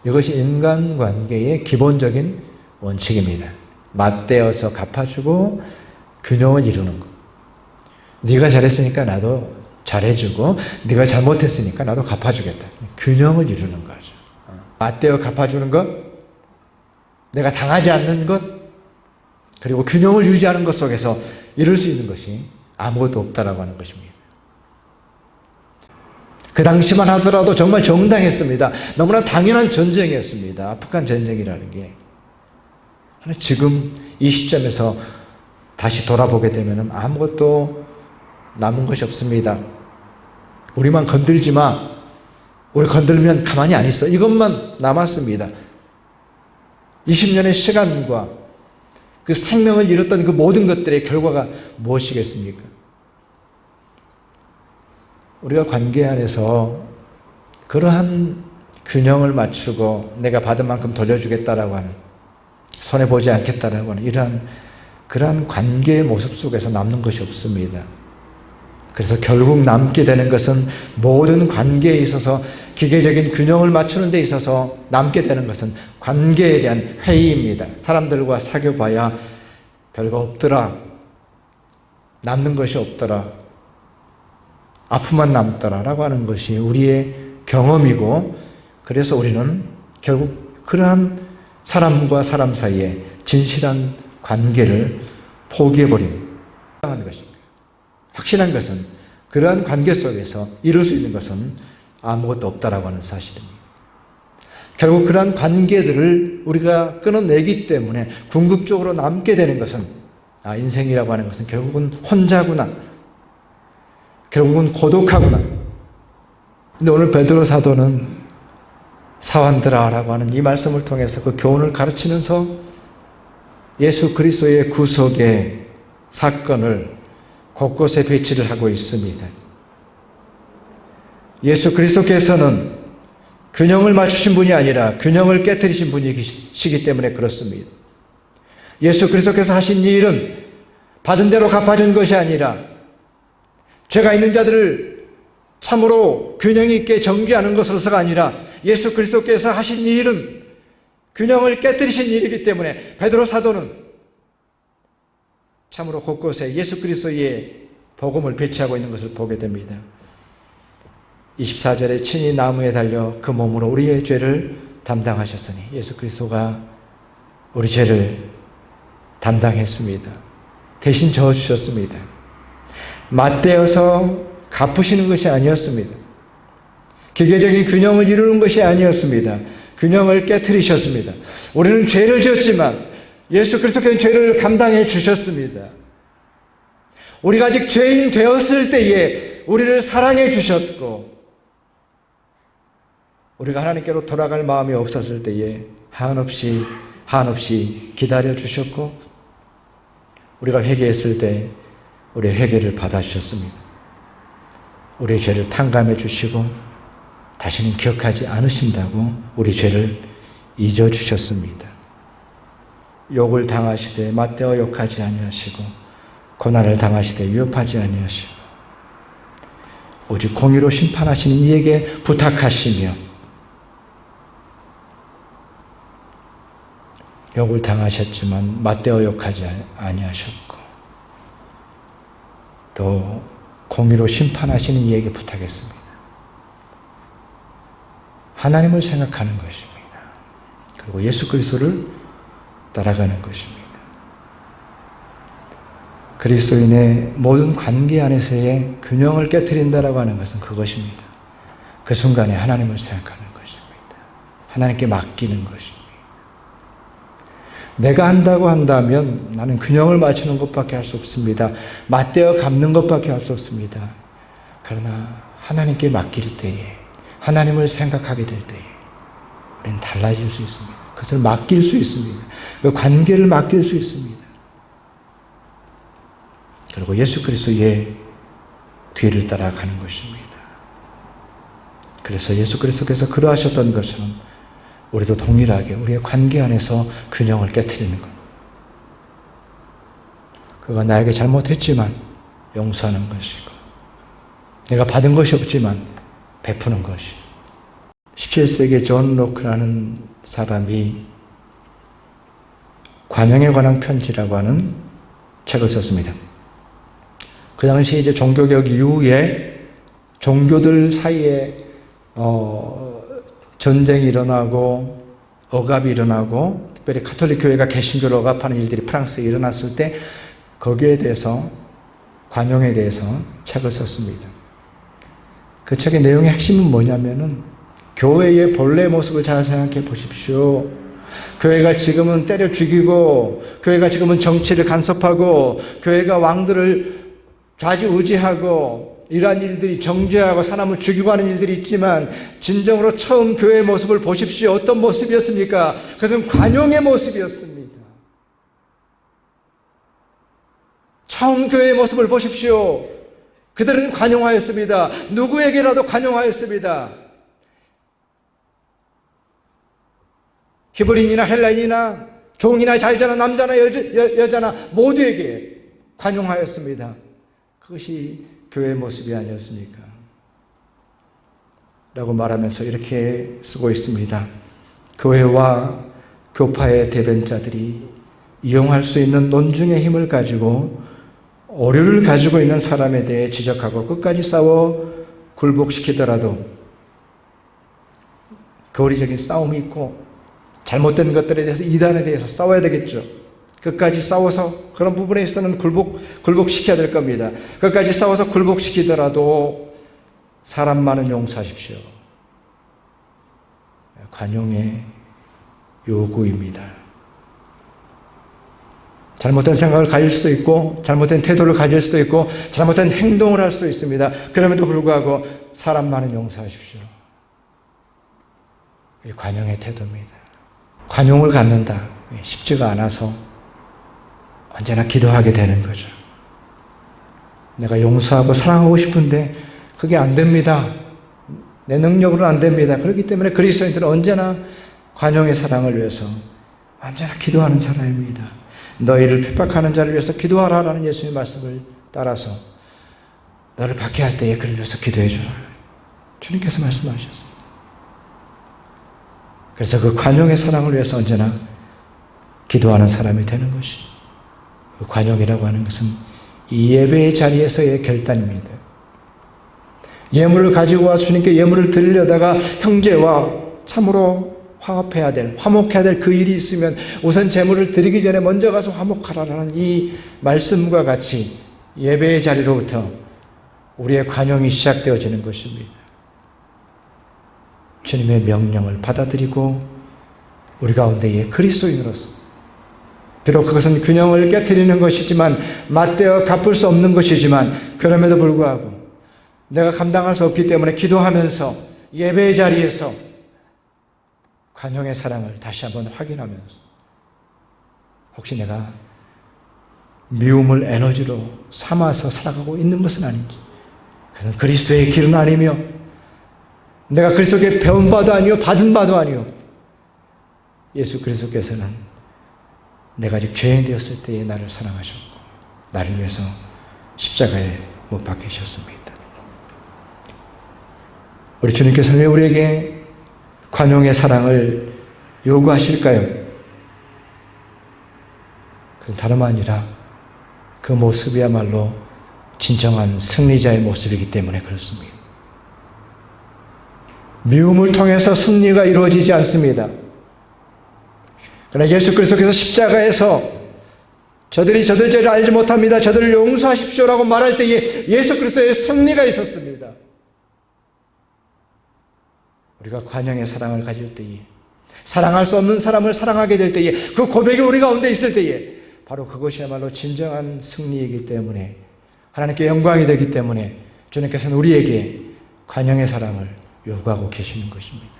이것이 인간관계의 기본적인 원칙입니다. 맞대어서 갚아주고 균형을 이루는 것. 네가 잘했으니까 나도 잘해주고 네가 잘못했으니까 나도 갚아주겠다. 균형을 이루는 거죠. 맞대어 갚아주는 것, 내가 당하지 않는 것, 그리고 균형을 유지하는 것 속에서 이룰 수 있는 것이 아무것도 없다라고 하는 것입니다. 그 당시만 하더라도 정말 정당했습니다. 너무나 당연한 전쟁이었습니다. 아프간 전쟁이라는 게. 지금 이 시점에서 다시 돌아보게 되면 아무것도 남은 것이 없습니다. 우리만 건들지 마. 우리 건들면 가만히 안 있어. 이것만 남았습니다. 20년의 시간과 그 생명을 잃었던 그 모든 것들의 결과가 무엇이겠습니까? 우리가 관계 안에서 그러한 균형을 맞추고 내가 받은 만큼 돌려주겠다라고 하는, 손해보지 않겠다라고 하는 그러한 관계의 모습 속에서 남는 것이 없습니다. 그래서 결국 남게 되는 것은 모든 관계에 있어서 기계적인 균형을 맞추는 데 있어서 남게 되는 것은 관계에 대한 회의입니다. 사람들과 사귀어봐야 별거 없더라. 남는 것이 없더라. 아픔만 남더라라고 하는 것이 우리의 경험이고, 그래서 우리는 결국 그러한 사람과 사람 사이에 진실한 관계를 포기해버리는 것입니다. 확신한 것은 그러한 관계 속에서 이룰 수 있는 것은 아무것도 없다라고 하는 사실입니다. 결국 그러한 관계들을 우리가 끊어내기 때문에 궁극적으로 남게 되는 것은, 인생이라고 하는 것은 결국은 혼자구나, 결국은 고독하구나. 근데 오늘 베드로 사도는 사환들아라고 하는 이 말씀을 통해서 그 교훈을 가르치면서 예수 그리스도의 구속의 사건을 곳곳에 배치를 하고 있습니다. 예수 그리스도께서는 균형을 맞추신 분이 아니라 균형을 깨뜨리신 분이시기 때문에 그렇습니다. 예수 그리스도께서 하신 이 일은 받은 대로 갚아준 것이 아니라 죄가 있는 자들을 참으로 균형 있게 정죄하는 것으로서가 아니라 예수 그리스도께서 하신 이 일은 균형을 깨뜨리신 일이기 때문에 베드로 사도는 참으로 곳곳에 예수 그리스도의 복음을 배치하고 있는 것을 보게 됩니다. 24절에 친히 나무에 달려 그 몸으로 우리의 죄를 담당하셨으니, 예수 그리스도가 우리 죄를 담당했습니다. 대신 져주셨습니다. 맞대어서 갚으시는 것이 아니었습니다. 기계적인 균형을 이루는 것이 아니었습니다. 균형을 깨뜨리셨습니다. 우리는 죄를 지었지만 예수 그리스도께서는 죄를 감당해 주셨습니다. 우리가 아직 죄인 되었을 때에 우리를 사랑해 주셨고, 우리가 하나님께로 돌아갈 마음이 없었을 때에 한없이 기다려 주셨고, 우리가 회개했을 때 우리의 회개를 받아주셨습니다. 우리의 죄를 탕감해 주시고 다시는 기억하지 않으신다고 우리 죄를 잊어주셨습니다. 욕을 당하시되 맞대어 욕하지 아니하시고 고난을 당하시되 위협하지 아니하시고 오직 공의로 심판하시는 이에게 부탁하시며, 욕을 당하셨지만 맞대어 욕하지 아니하셨고 또 공의로 심판하시는 이에게 부탁했습니다. 하나님을 생각하는 것입니다. 그리고 예수 그리스도를 따라가는 것입니다. 그리스도인의 모든 관계 안에서의 균형을 깨뜨린다라고 하는 것은 그것입니다. 그 순간에 하나님을 생각하는 것입니다. 하나님께 맡기는 것입니다. 내가 한다고 한다면 나는 균형을 맞추는 것밖에 할 수 없습니다. 맞대어 갚는 것밖에 할 수 없습니다. 그러나 하나님께 맡길 때에, 하나님을 생각하게 될 때에 우리는 달라질 수 있습니다. 그것을 맡길 수 있습니다. 그 관계를 맡길 수 있습니다. 그리고 예수 그리스도의 뒤를 따라가는 것입니다. 그래서 예수 그리스도께서 그러하셨던 것처럼 우리도 동일하게 우리의 관계 안에서 균형을 깨뜨리는 것. 그가 나에게 잘못했지만 용서하는 것이고, 내가 받은 것이 없지만 베푸는 것이, 17세기 존 로크라는 사람이 관용에 관한 편지라고 하는 책을 썼습니다. 그 당시 이제 종교개혁 이후에 종교들 사이에 전쟁이 일어나고 억압이 일어나고 특별히 가톨릭 교회가 개신교를 억압하는 일들이 프랑스에 일어났을 때 거기에 대해서 관용에 대해서 책을 썼습니다. 그 책의 내용의 핵심은 뭐냐면은 교회의 본래 모습을 잘 생각해 보십시오. 교회가 지금은 때려 죽이고 교회가 지금은 정치를 간섭하고 교회가 왕들을 좌지우지하고 이러한 일들이 정죄하고 사람을 죽이고 하는 일들이 있지만 진정으로 처음 교회의 모습을 보십시오. 어떤 모습이었습니까? 그것은 관용의 모습이었습니다. 처음 교회의 모습을 보십시오. 그들은 관용하였습니다. 누구에게라도 관용하였습니다. 히브리인이나 헬라인이나 종이나 자유자나 남자나 여자나 모두에게 관용하였습니다. 그것이 교회의 모습이 아니었습니까? 라고 말하면서 이렇게 쓰고 있습니다. 교회와 교파의 대변자들이 이용할 수 있는 논증의 힘을 가지고 오류를 가지고 있는 사람에 대해 지적하고 끝까지 싸워 굴복시키더라도 교리적인 싸움이 있고 잘못된 것들에 대해서 이단에 대해서 싸워야 되겠죠. 끝까지 싸워서 그런 부분에 있어서는 굴복시켜야 될 겁니다. 끝까지 싸워서 굴복시키더라도 사람만은 용서하십시오. 관용의 요구입니다. 잘못된 생각을 가질 수도 있고 잘못된 태도를 가질 수도 있고 잘못된 행동을 할 수도 있습니다. 그럼에도 불구하고 사람만은 용서하십시오. 이게 관용의 태도입니다. 관용을 갖는다. 쉽지가 않아서 언제나 기도하게 되는 거죠. 내가 용서하고 사랑하고 싶은데 그게 안 됩니다. 내 능력으로는 안 됩니다. 그렇기 때문에 그리스도인들은 언제나 관용의 사랑을 위해서 언제나 기도하는 사람입니다. 너희를 핍박하는 자를 위해서 기도하라라는 예수님의 말씀을 따라서 너를 박해할 때에 그를 위해서 기도해 주라. 주님께서 말씀하셨습니다. 그래서 그 관용의 사랑을 위해서 언제나 기도하는 사람이 되는 것이 그 관용이라고 하는 것은 이 예배의 자리에서의 결단입니다. 예물을 가지고 와 주님께 예물을 드리려다가 형제와 참으로 화합해야 될, 화목해야 될 그 일이 있으면 우선 제물을 드리기 전에 먼저 가서 화목하라라는 이 말씀과 같이 예배의 자리로부터 우리의 관용이 시작되어지는 것입니다. 주님의 명령을 받아들이고 우리 가운데에 그리스도인으로서 비록 그것은 균형을 깨트리는 것이지만 맞대어 갚을 수 없는 것이지만 그럼에도 불구하고 내가 감당할 수 없기 때문에 기도하면서 예배의 자리에서 관용의 사랑을 다시 한번 확인하면서 혹시 내가 미움을 에너지로 삼아서 살아가고 있는 것은 아닌지, 그것은 그리스도의 길은 아니며 내가 그리스도께 배운 바도 아니요 받은 바도 아니요 예수 그리스도께서는 내가 아직 죄인 되었을 때에 나를 사랑하셨고 나를 위해서 십자가에 못 박히셨습니다. 우리 주님께서는 왜 우리에게 관용의 사랑을 요구하실까요? 그건 다름 아니라 그 모습이야말로 진정한 승리자의 모습이기 때문에 그렇습니다. 미움을 통해서 승리가 이루어지지 않습니다. 그러나 예수 그리스도께서 십자가에서 저들이 죄를 알지 못합니다. 저들을 용서하십시오라고 말할 때에 예수 그리스도의 승리가 있었습니다. 우리가 관용의 사랑을 가질 때에, 사랑할 수 없는 사람을 사랑하게 될 때에, 그 고백이 우리 가운데 있을 때에 바로 그것이야말로 진정한 승리이기 때문에, 하나님께 영광이 되기 때문에 주님께서는 우리에게 관용의 사랑을 요구하고 계시는 것입니다.